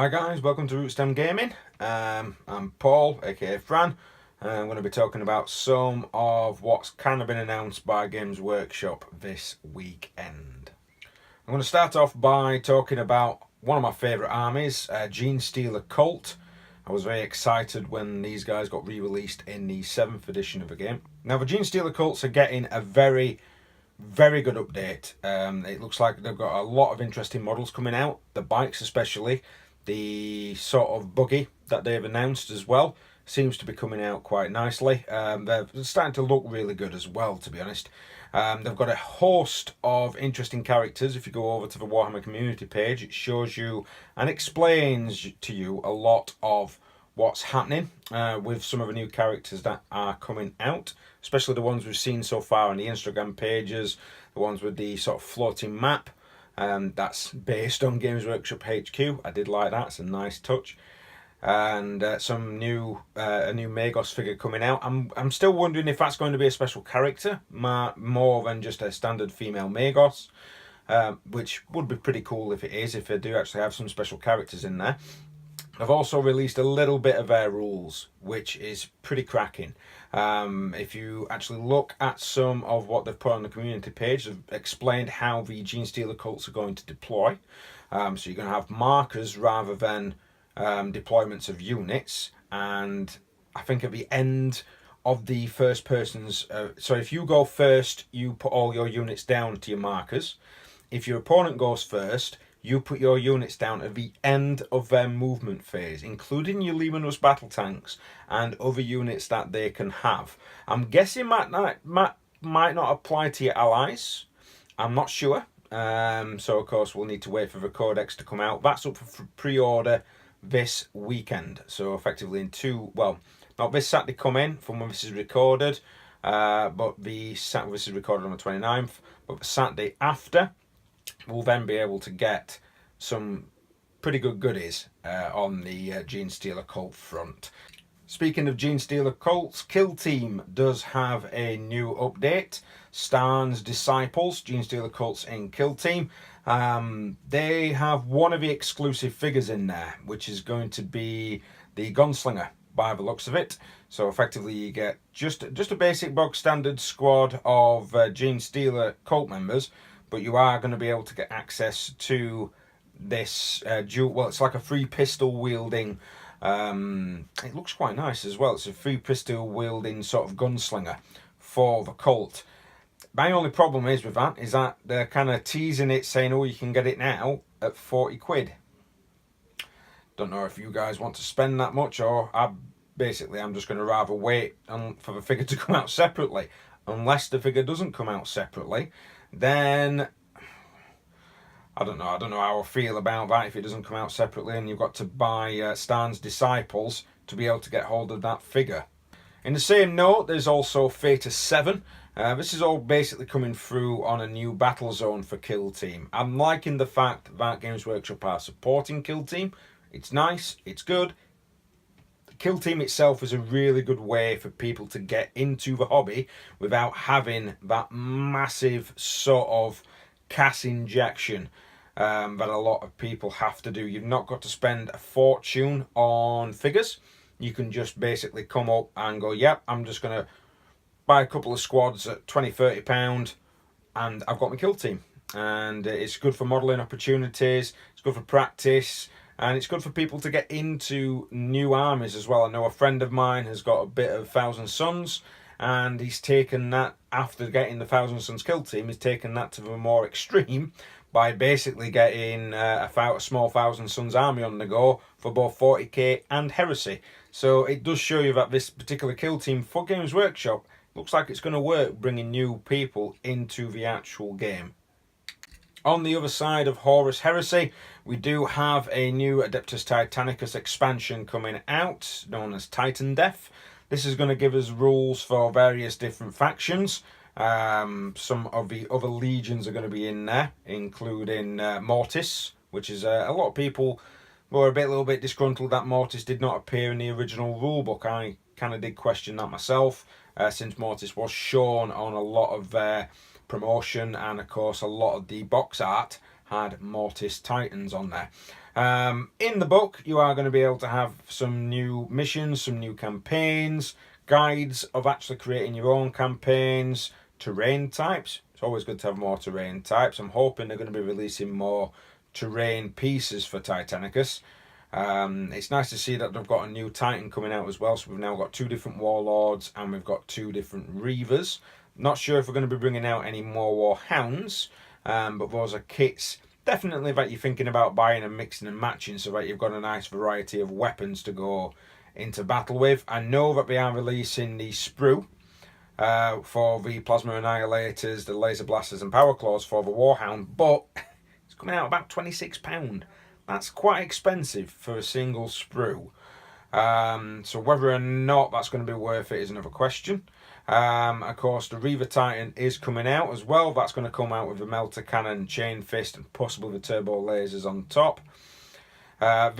Hi guys, welcome to Rootstem Gaming. I'm Paul, aka Fran, and I'm going to be talking about some of what's kind of been announced by Games Workshop this weekend. I'm going to start off by talking about one of my favourite armies, Genestealer Cult. I was very excited when these guys got re-released in the 7th edition of the game. Now the Genestealer Cults are getting a very good update. It looks like they've got a lot of interesting models coming out, the bikes especially. The sort of buggy that they've announced as well seems to be coming out quite nicely. They're starting to look really good as well, to be honest. They've got a host of interesting characters. If you go over to the Warhammer community page, it shows you and explains to you a lot of what's happening with some of the new characters that are coming out, especially the ones we've seen so far on the Instagram pages, the ones with the sort of floating map. That's based on Games Workshop HQ. I did like that. It's a nice touch. And some new a new Magos figure coming out. I'm still wondering if that's going to be a special character, more than just a standard female Magos, which would be pretty cool if it is, if they do actually have some special characters in there. They've also released a little bit of their rules, which is pretty cracking. If you actually look at some of what they've put on the community page, they've explained how the Genestealer Cults are going to deploy. So you're going to have markers rather than deployments of units. And I think at the end of the first person's... so if you go first, you put all your units down to your markers. If your opponent goes first, you put your units down at the end of their movement phase, including your Luminous battle tanks and other units that they can have. I'm guessing might not apply to your allies. I'm not sure. So of course we'll need to wait for the codex to come out. That's up for pre-order this weekend. So effectively not this Saturday coming from when this is recorded, but this is recorded on the 29th, but the Saturday after, we'll then be able to get some pretty good goodies on the Genestealer Cult front. Speaking of Genestealer Cults, Kill Team does have a new update. Starn's Disciples, Genestealer Cults in Kill Team. They have one of the exclusive figures in there, which is going to be the Gunslinger, by the looks of it. So effectively you get just a basic bog standard squad of Genestealer Cult members, but you are going to be able to get access to this it's like a free pistol wielding, it looks quite nice as well. It's a free pistol wielding sort of gunslinger for the cult. My only problem is with that is that they're kind of teasing it, saying, oh, you can get it now at 40 quid. Don't know if you guys want to spend that much, or I'm just going to rather wait for the figure to come out separately. Unless the figure doesn't come out separately, then I don't know how I feel about that if it doesn't come out separately and you've got to buy Starn's Disciples to be able to get hold of that figure. In the same note, there's also Fata 7. This is all basically coming through on a new battle zone for Kill Team. I'm liking the fact that Games Workshop are supporting Kill Team. It's nice, it's good. Kill Team itself is a really good way for people to get into the hobby without having that massive sort of cash injection that a lot of people have to do. You've not got to spend a fortune on figures. You can just basically come up and go, yep, I'm just going to buy a couple of squads at £20-30 and I've got my Kill Team. And it's good for modelling opportunities, it's good for practice, and it's good for people to get into new armies as well. I know a friend of mine has got a bit of Thousand Suns, and he's taken that, after getting the Thousand Suns Kill Team, he's taken that to the more extreme by basically getting a small Thousand Suns army on the go for both 40k and Heresy. So it does show you that this particular Kill Team for Games Workshop looks like it's going to work, bringing new people into the actual game. On the other side of Horus Heresy, we do have a new Adeptus Titanicus expansion coming out, known as Titan Death. This is going to give us rules for various different factions. Some of the other legions are going to be in there, including Mortis, which is a lot of people were a little bit disgruntled that Mortis did not appear in the original rulebook. I kind of did question that myself, since Mortis was shown on a lot of their promotion, and of course a lot of the box art had Mortis Titans on there. In the book, you are going to be able to have some new missions, some new campaigns, guides of actually creating your own campaigns, terrain types. It's always good to have more terrain types. I'm hoping they're going to be releasing more terrain pieces for Titanicus. It's nice to see that they've got a new Titan coming out as well. So we've now got 2 different Warlords and we've got 2 different Reavers. Not sure if we're going to be bringing out any more Warhounds, but those are kits definitely that you're thinking about buying and mixing and matching so that you've got a nice variety of weapons to go into battle with. I know that they are releasing the sprue for the Plasma Annihilators, the Laser Blasters and Power Claws for the Warhound, but it's coming out about £26. That's quite expensive for a single sprue. So whether or not that's going to be worth it is another question. Of course, the Reaver Titan is coming out as well. That's going to come out with the Melter Cannon, Chain Fist, and possibly the Turbo Lasers on top. A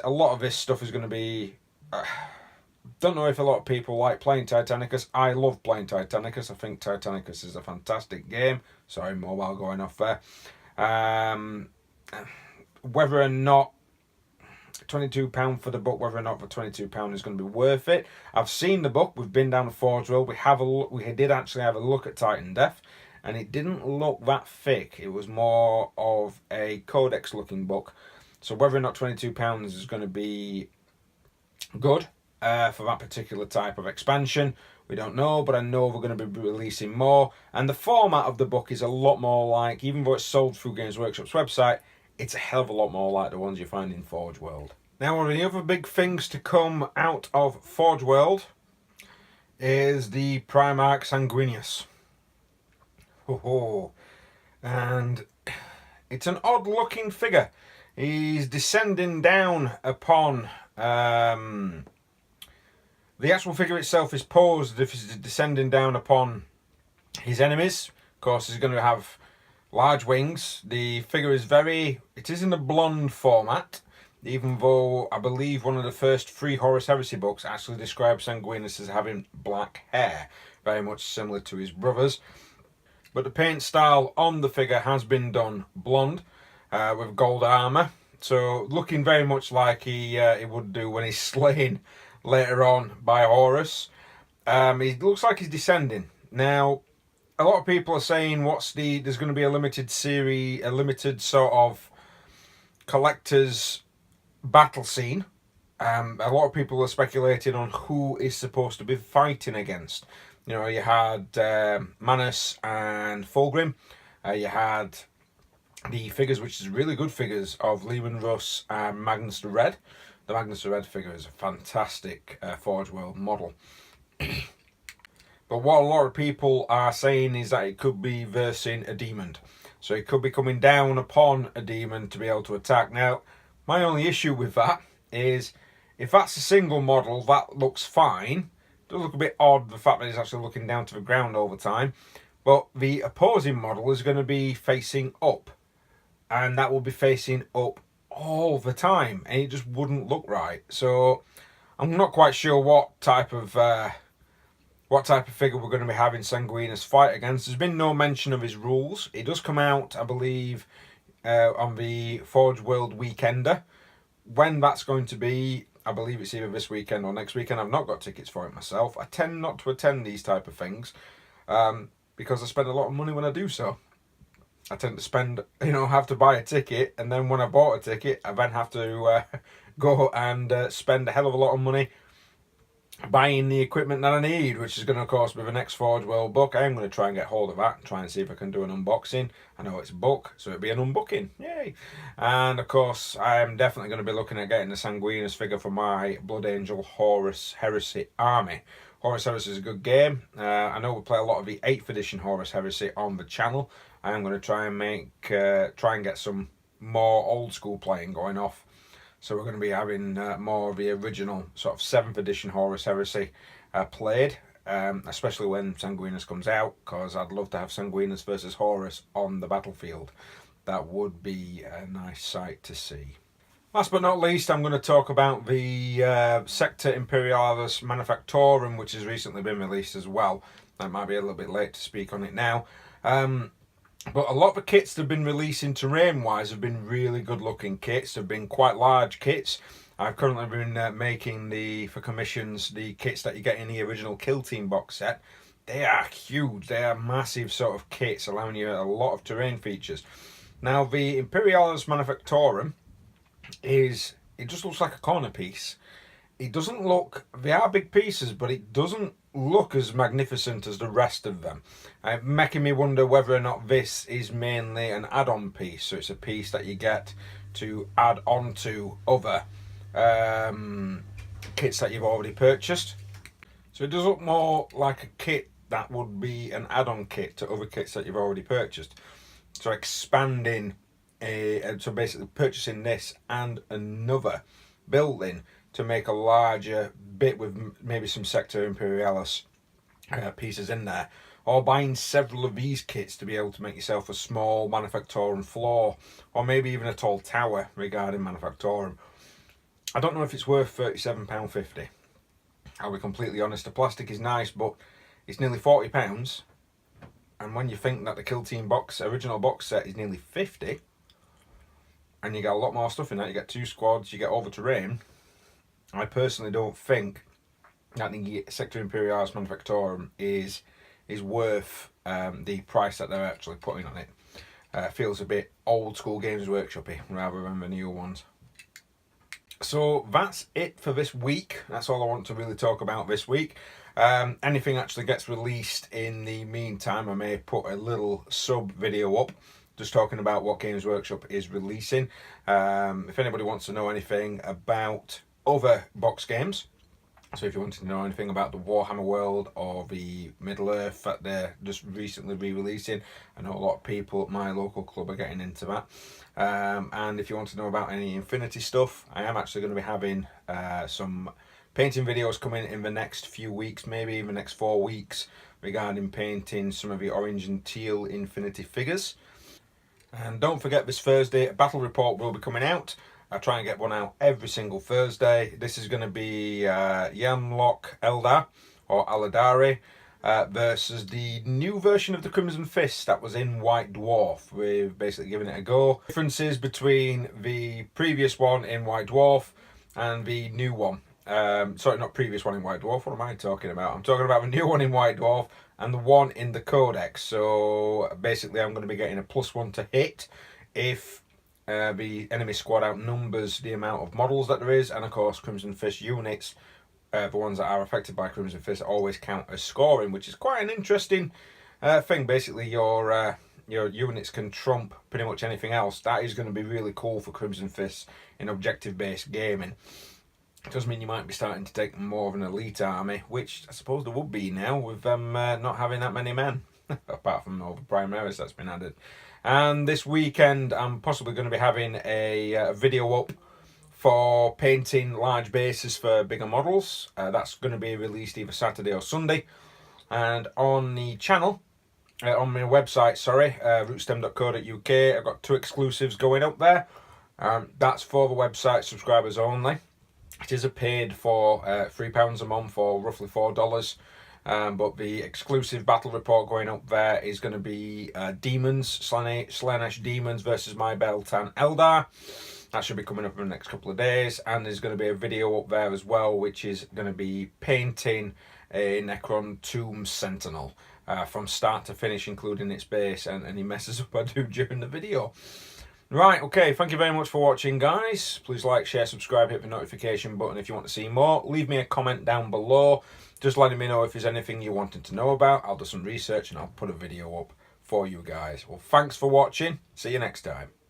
lot of this stuff is going to be... don't know if a lot of people like playing Titanicus. I love playing Titanicus. I think Titanicus is a fantastic game. Sorry, mobile going off there. Whether or not £22 for the book, whether or not the £22 is going to be worth it. I've seen the book. We've been down to Forge World. We did actually have a look at Titan Death, and it didn't look that thick. It was more of a codex looking book. So whether or not £22 is going to be good for that particular type of expansion, we don't know, but I know we're going to be releasing more. And the format of the book is a lot more like, even though it's sold through Games Workshop's website, it's a hell of a lot more like the ones you find in Forge World. Now, one of the other big things to come out of Forge World is the Primarch Sanguinius. And it's an odd looking figure. He's descending down upon... the actual figure itself is posed if he's descending down upon his enemies. Of course, he's going to have large wings. The figure is it is in a blonde format, even though I believe one of the first 3 Horus Heresy books actually describes Sanguinius as having black hair, very much similar to his brothers. But the paint style on the figure has been done blonde with gold armour, so looking very much like he would do when he's slain later on by Horus. He looks like he's descending. Now, a lot of people are saying there's going to be a limited series, a limited sort of collector's battle scene. A lot of people are speculating on who is supposed to be fighting against. You know, you had Manus and Fulgrim. You had the figures, which is really good figures, of Lehman Russ and Magnus the Red. The Magnus the Red figure is a fantastic Forge World model. But what a lot of people are saying is that it could be versing a demon. So it could be coming down upon a demon to be able to attack. Now, my only issue with that is, if that's a single model, that looks fine. It does look a bit odd, the fact that it's actually looking down to the ground all the time. But the opposing model is going to be facing up. And that will be facing up all the time. And it just wouldn't look right. So I'm not quite sure what type of figure we're going to be having Sanguinius fight against. There's been no mention of his rules. It does come out, I believe, on the Forge World Weekender. When that's going to be, I believe it's either this weekend or next weekend. I've not got tickets for it myself. I tend not to attend these type of things because I spend a lot of money when I do so. I tend to spend, have to buy a ticket, and then when I bought a ticket, I then have to go and spend a hell of a lot of money buying the equipment that I need, which is going to, of course, be the next Forge World book. I am going to try and get hold of that and try and see if I can do an unboxing. I know it's a book, so it'll be an unbooking. Yay! And, of course, I am definitely going to be looking at getting the Sanguinius figure for my Blood Angel Horus Heresy army. Horus Heresy is a good game. I know we play a lot of the 8th edition Horus Heresy on the channel. I am going to try and get some more old school playing going off. So we're going to be having more of the original sort of 7th edition Horus Heresy played, especially when Sanguinius comes out, because I'd love to have Sanguinius versus Horus on the battlefield. That would be a nice sight to see. Last but not least, I'm going to talk about the Sector Imperialis Manufactorum, which has recently been released as well. That might be a little bit late to speak on it now. But a lot of the kits that have been releasing terrain-wise have been really good-looking kits. They've been quite large kits. I've currently been making for commissions the kits that you get in the original Kill Team box set. They are huge. They are massive sort of kits, allowing you a lot of terrain features. Now, the Imperialis Manufactorum it just looks like a corner piece. It doesn't look, they are big pieces, but it doesn't look as magnificent as the rest of them. Making me wonder whether or not this is mainly an add-on piece. So it's a piece that you get to add on to other kits that you've already purchased. So it does look more like a kit that would be an add-on kit to other kits that you've already purchased. So expanding, so basically purchasing this and another building to make a larger bit with maybe some Sector Imperialis pieces in there, or buying several of these kits to be able to make yourself a small Manufactorum floor, or maybe even a tall tower regarding Manufactorum. I don't know if it's worth £37.50. I'll be completely honest. The plastic is nice, but it's nearly £40. And when you think that the Kill Team original box set is nearly £50, and you get a lot more stuff in that, you get 2 squads, you get all the terrain, I personally don't think that the Sector Imperialis Manufactorum is worth the price that they're actually putting on it. Feels a bit old school Games Workshop-y rather than the new ones. So that's it for this week. That's all I want to really talk about this week. Anything actually gets released in the meantime, I may put a little sub video up just talking about what Games Workshop is releasing. If anybody wants to know anything about other box games, so if you want to know anything about the Warhammer world or the Middle-earth that they're just recently re-releasing, I know a lot of people at my local club are getting into that. And if you want to know about any Infinity stuff, I am actually going to be having some painting videos coming in the next few weeks, maybe even the next 4 weeks, regarding painting some of the orange and teal Infinity figures. And don't forget, this Thursday a battle report will be coming out. I try and get one out every single Thursday. This is going to be Yamlock Eldar or Aladari versus the new version of the Crimson Fist that was in White Dwarf. We've basically given it a go. Differences between the previous one in White Dwarf and the new one. Sorry, not previous one in White Dwarf. What am I talking about? I'm talking about the new one in White Dwarf and the one in the Codex. So basically I'm going to be getting a +1 to hit if the enemy squad outnumbers the amount of models that there is, and of course Crimson Fist units, the ones that are affected by Crimson Fist, always count as scoring, which is quite an interesting thing. Basically your units can trump pretty much anything else. That is going to be really cool for Crimson Fist in objective-based gaming. It does mean you might be starting to take more of an elite army, which I suppose there would be now with them not having that many men, apart from all the primaries that's been added. And this weekend I'm possibly going to be having a video up for painting large bases for bigger models. That's going to be released either Saturday or Sunday. And on the channel, on my website, rootstem.co.uk, I've got 2 exclusives going up there. That's for the website subscribers only. It is a paid for £3 a month, or roughly $4. But the exclusive battle report going up there is going to be Demons, Slaanesh Demons versus My Beltan Eldar. That should be coming up in the next couple of days. And there's going to be a video up there as well, which is going to be painting a Necron Tomb Sentinel from start to finish, including its base and any messes up I do during the video. Right, okay, thank you very much for watching, guys. Please like, share, subscribe, hit the notification button if you want to see more. Leave me a comment down below, just letting me know if there's anything you wanted to know about. I'll do some research and I'll put a video up for you guys. Well, thanks for watching. See you next time.